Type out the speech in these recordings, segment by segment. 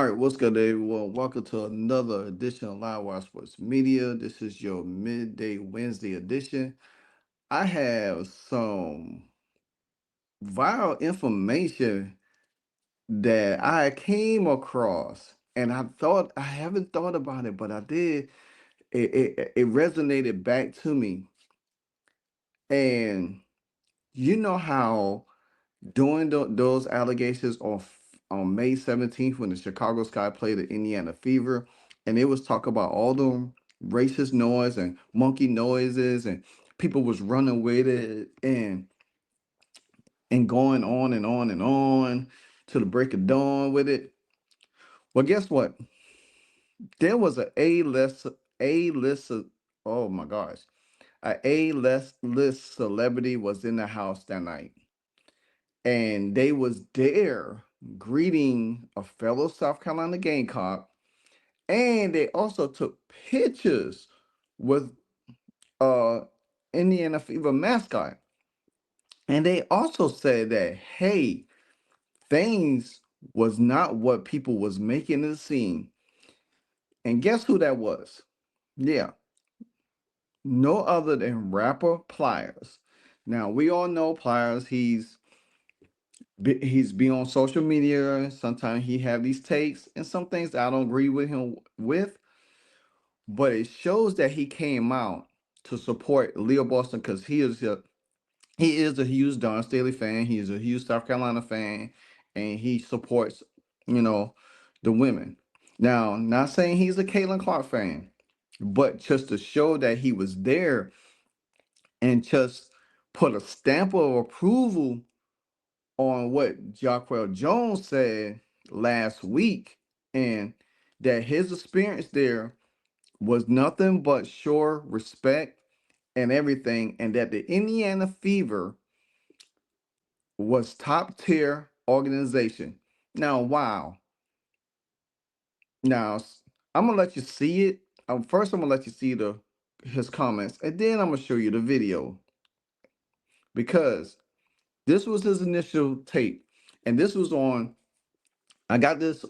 All right, what's good, everyone? Welcome to another edition of Live Wire Sports Media. This is your midday Wednesday edition. I have some viral information that I came across, and I haven't thought about it, but I did. It resonated back to me, and you know how during those allegations on May 17th when the Chicago Sky played the Indiana Fever, and it was talk about all the racist noise and monkey noises and people was running with it and going on and on and on to the break of dawn with it. Well, guess what? There was a list oh my gosh, a list celebrity was in the house that night, and they was there greeting a fellow South Carolina Gamecock, and they also took pictures with uh Indiana Fever mascot, and they also said that hey, things was not what people was making it seem. And guess who that was? Yeah, no other than rapper Pliers. Now we all know Pliers. He's be on social media. Sometimes he have these takes and some things that I don't agree with him with, but it shows that he came out to support Leo Boston because he is a huge Don Staley fan. He is a huge South Carolina fan, and he supports you know the women. Now, not saying he's a Caitlin Clark fan, but just to show that he was there and just put a stamp of approval on what Jacquel Jones said last week, and that his experience there was nothing but sure respect and everything, and that the Indiana Fever was top tier organization. Now, wow. Now, I'm gonna let you see it. First, I'm gonna let you see the his comments, and then I'm gonna show you the video because this was his initial tape, and this was on. I got this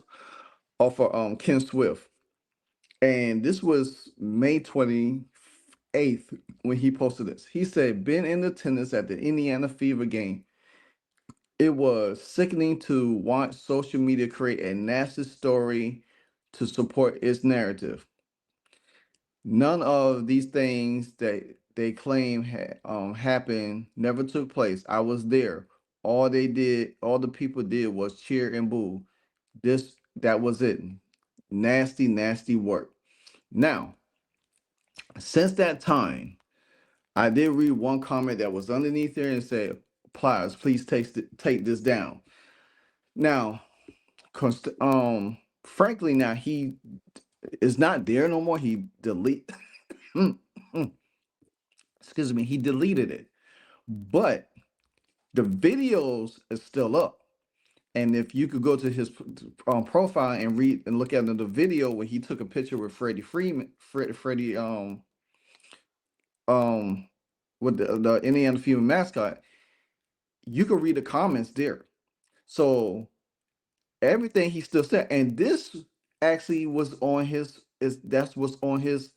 off of Ken Swift, and this was May 28th when he posted this. He said, "Been in attendance at the Indiana Fever game. It was sickening to watch social media create a nasty story to support its narrative. None of these things that they claim happened never took place. I was there. All the people did was cheer and boo. That was it. Nasty, nasty work." Now, since that time, I did read one comment that was underneath there and said, "Pliers, please take this down." Now, frankly, now he is not there no more. He delete, excuse me, he deleted it, but the videos is still up. And if you could go to his profile and read and look at the video where he took a picture with Freddie Freeman, Freddie um with the Indiana Fever mascot, you can read the comments there. So everything he still said, and this actually was on his is that's what's on his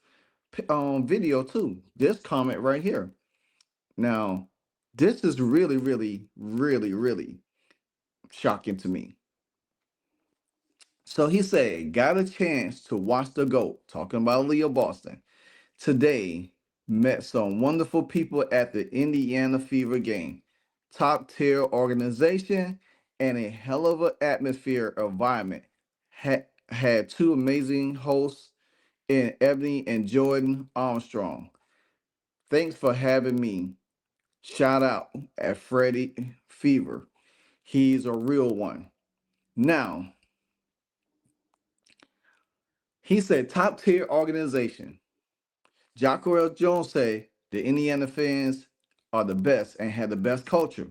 video too. This comment right here. Now, this is really, really, really, really shocking to me. So he said, got a chance to watch the GOAT, talking about Leo Boston, today. Met some wonderful people at the Indiana Fever game. Top tier organization and a hell of an atmosphere environment. Had two amazing hosts in Ebony and Jordan Armstrong. Thanks for having me. Shout out at Freddie Fever. He's a real one. Now, he said top tier organization. Jacquel Jones said the Indiana fans are the best and have the best culture.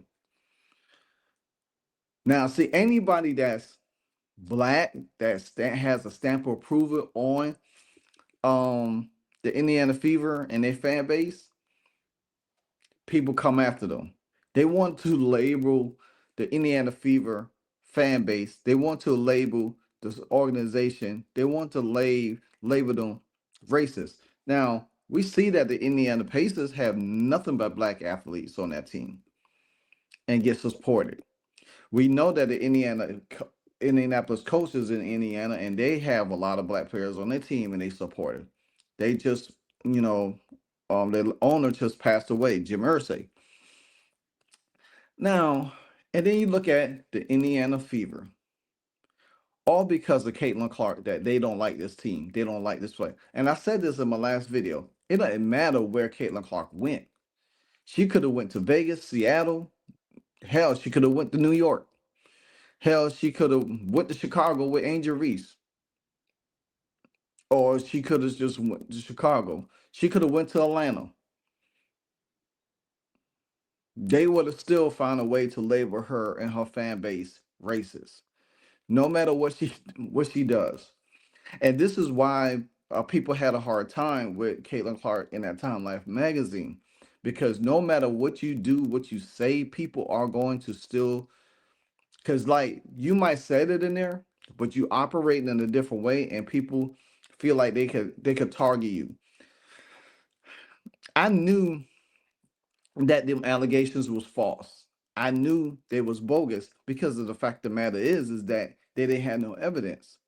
Now, see, anybody that's black that has a stamp of approval on the Indiana Fever and their fan base, people come after them. They want to label the Indiana Fever fan base. They want to label this organization, they want to label them racist. Now we see that the Indiana Pacers have nothing but black athletes on that team and get supported. We know that the Indianapolis coaches in Indiana, and they have a lot of black players on their team, and they support it. They just, you know, their owner just passed away, Jim Irsay. Now, and then you look at the Indiana Fever, all because of Caitlin Clark, that they don't like this team, they don't like this play. And I said this in my last video. It doesn't matter where Caitlin Clark went. She could have went to Vegas, Seattle. Hell, she could have went to New York. Hell, she could have went to Chicago with Angel Reese, or she could have just went to Chicago. She could have went to Atlanta. They would have still found a way to label her and her fan base racist, no matter what she does. And this is why people had a hard time with Caitlin Clark in that Time Life magazine, because no matter what you do, what you say, people are going to still, because like you might say it in there, but you operate in a different way, and people feel like they could target you. I knew that them allegations was false. I knew they was bogus because of the fact of the matter is that they didn't have no evidence.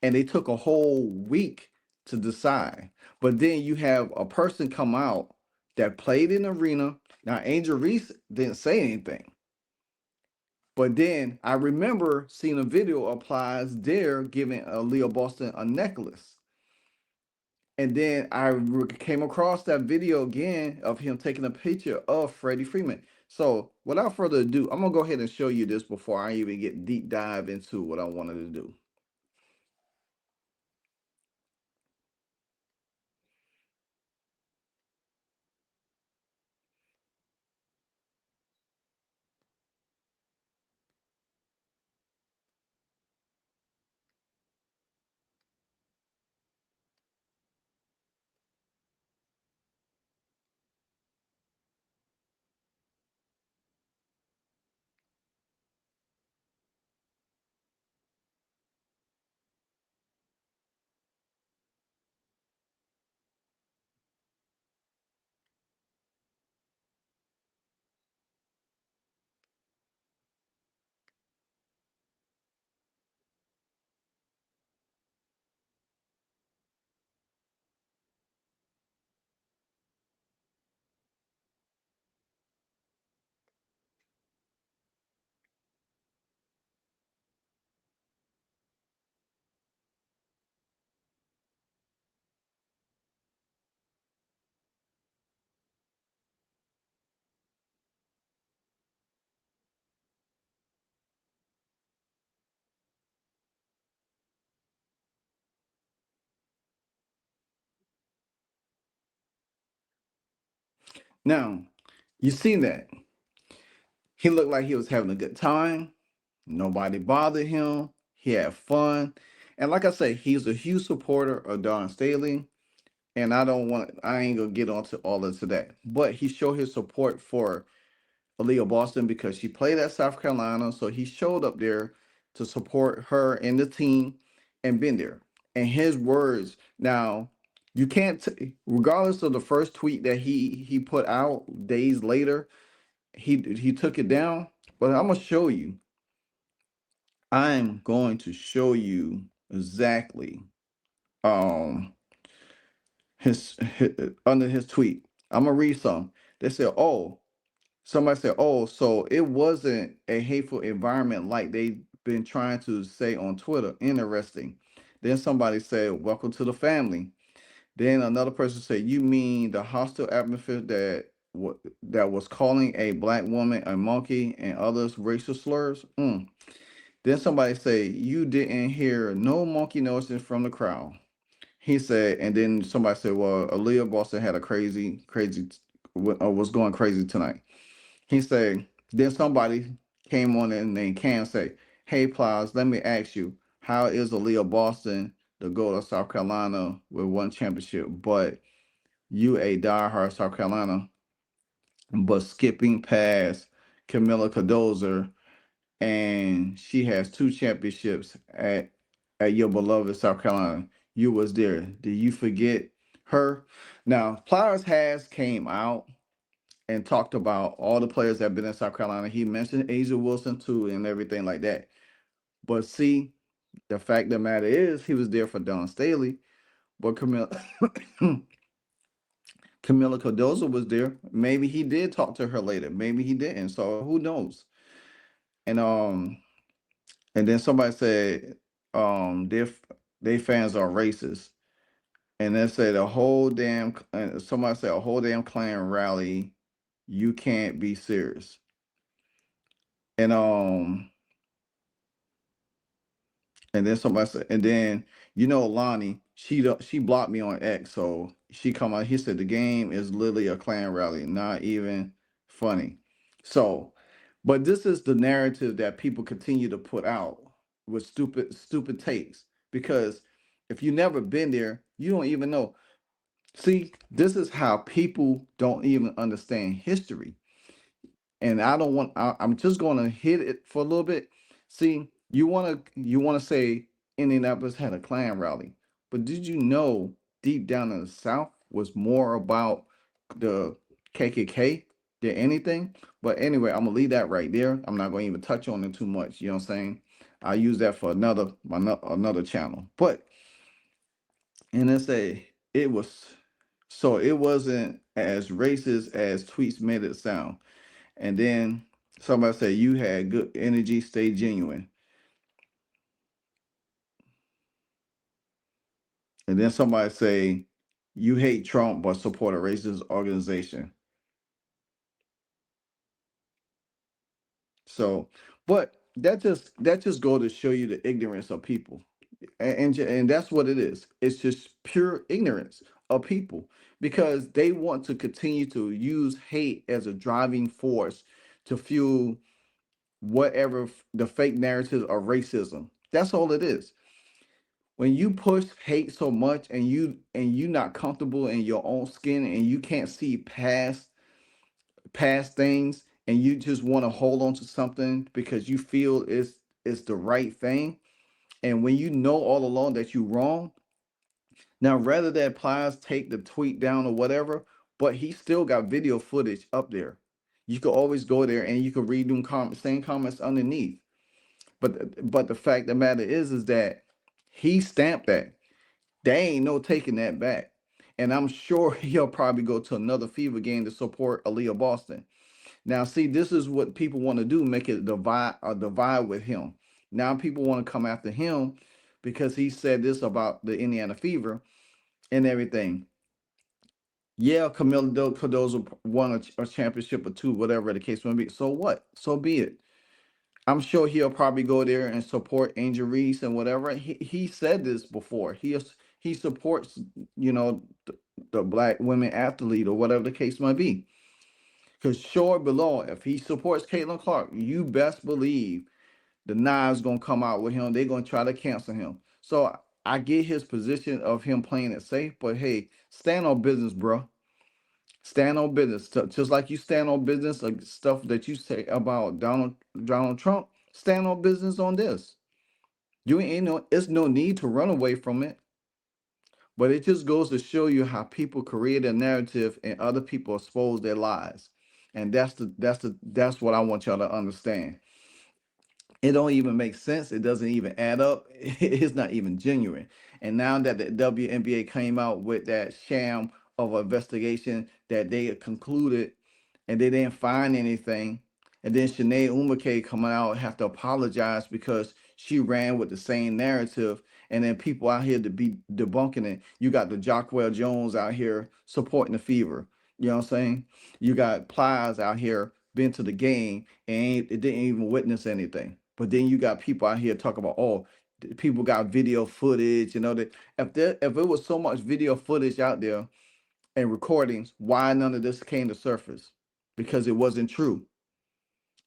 And they took a whole week to decide. But then you have a person come out that played in the arena. Now Angel Reese didn't say anything. But then I remember seeing a video of Plies there giving Leo Boston a necklace. And then came across that video again of him taking a picture of Freddie Freeman. So without further ado, I'm gonna go ahead and show you this before I even get deep dive into what I wanted to do. Now, you seen that. He looked like he was having a good time. Nobody bothered him. He had fun. And like I say, he's a huge supporter of Don Staley. And I ain't gonna get onto all into that. But he showed his support for Aaliyah Boston because she played at South Carolina. So he showed up there to support her and the team and been there. And his words, now, you can't, regardless of the first tweet that he put out days later, he took it down. But I'm gonna show you. I'm going to show you exactly um his under his tweet. I'm gonna read some. They said, "Oh, somebody said, oh, so it wasn't a hateful environment like they've been trying to say on Twitter. Interesting." Then somebody said, "Welcome to the family." Then another person said, "You mean the hostile atmosphere that was calling a black woman a monkey and others racial slurs?" Then somebody said, "You didn't hear no monkey noises from the crowd." He said, and then somebody said, "Well, Aaliyah Boston had a was going crazy tonight." He said, then somebody came on and named Cam say, "Hey, Plies, let me ask you, how is Aaliyah Boston the go to South Carolina with one championship, but you a diehard South Carolina, but skipping past Camilla Cadoza, and she has two championships at at your beloved South Carolina. You was there. Did you forget her? Now, Pliers has came out and talked about all the players that have been in South Carolina. He mentioned Asia Wilson too and everything like that. But see, the fact of the matter is he was there for Don Staley, but Camilla Cardozo was there. Maybe he did talk to her later. Maybe he didn't. So who knows? And and then somebody said they fans are racist. And they said a whole damn somebody said a whole damn Klan rally. You can't be serious. And And then somebody said, and then Lonnie, she blocked me on X, so she come out. He said the game is literally a Klan rally, not even funny. So, but this is the narrative that people continue to put out with stupid takes because if you never been there, you don't even know. See, this is how people don't even understand history, and I don't want. I'm just going to hit it for a little bit. See, you want to say Indianapolis had a Klan rally, but did you know deep down in the South was more about the KKK than anything? But anyway, I'm gonna leave that right there. I'm not going to even touch on it too much. You know what I'm saying? I use that for another channel. But and then say it was so it wasn't as racist as tweets made it sound. And then somebody said you had good energy, stay genuine. And then somebody say you hate Trump but support a racist organization. So, but that just go to show you the ignorance of people, and that's what it is. It's just pure ignorance of people because they want to continue to use hate as a driving force to fuel whatever the fake narrative of racism. That's all it is. When you push hate so much and you not comfortable in your own skin and you can't see past things and you just want to hold on to something because you feel it's the right thing, and when you know all along that you're wrong, now rather that Plies take the tweet down or whatever, but he still got video footage up there. You could always go there and you could read them same comments underneath. But the fact of the matter is that he stamped that. They ain't no taking that back. And I'm sure he'll probably go to another Fever game to support Aaliyah Boston. Now, see, this is what people want to do, make it a divide with him. Now people want to come after him because he said this about the Indiana Fever and everything. Yeah, Camilo Cardozo won a championship or two, whatever the case may be. So what? So be it. I'm sure he'll probably go there and support Angel Reese and whatever. He said this before. He supports the black women athlete or whatever the case might be. Because sure below, if he supports Caitlin Clark, you best believe the knives gonna come out with him. They're gonna try to cancel him. So I get his position of him playing it safe, but hey, stand on business, bro. Stand on business. Just like you stand on business, like stuff that you say about Donald Trump. Stand on business on this. You ain't no. It's no need to run away from it. But it just goes to show you how people create a narrative and other people expose their lies. And that's what I want y'all to understand. It don't even make sense. It doesn't even add up. It's not even genuine. And now that the WNBA came out with that sham of an investigation that they concluded and they didn't find anything, and then Sinead Umake coming out and have to apologize because she ran with the same narrative, and then people out here to be debunking it. You got the Jockwell Jones out here supporting the Fever. You know what I'm saying? You got Plies out here been to the game and it didn't even witness anything. But then you got people out here talking about, oh, people got video footage. That if it was so much video footage out there and recordings, why none of this came to surface? Because it wasn't true.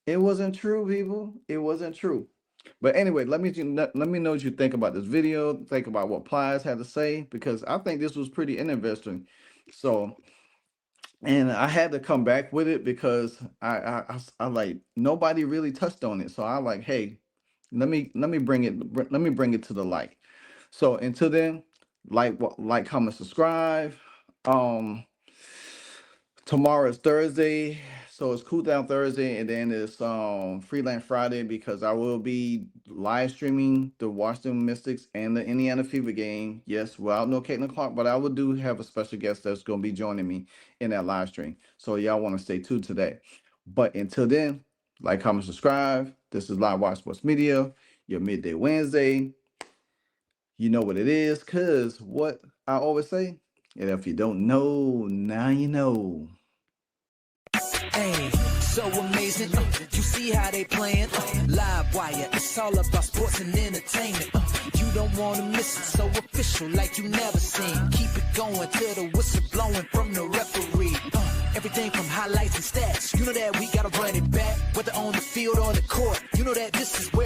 It wasn't true, people. It wasn't true. But anyway, let me know what you think about this video. Think about what Plies had to say because I think this was pretty interesting. So, and I had to come back with it because I like nobody really touched on it. So I like, hey, let me bring it to the light. So until then, like, comment, subscribe. Um, Tomorrow is Thursday, so it's Cool Down Thursday, and then it's Freelance Friday because I will be live streaming the Washington Mystics and the Indiana Fever game. Yes, without no Caitlin Clark, but I will do have a special guest that's going to be joining me in that live stream. So y'all want to stay tuned to that. But until then, like, comment, subscribe. This is Live Wire Sports Media, your midday Wednesday. You know what it is, cause what I always say, and if you don't know, now you know. Hey, so amazing. You see how they playing? Live Wire, it's all about sports and entertainment. You don't want to miss it, so official like you never seen. Keep it going till the whistle blowing from the referee. Everything from highlights and stats. You know that we gotta run it back, whether on the field or the court. You know that this is where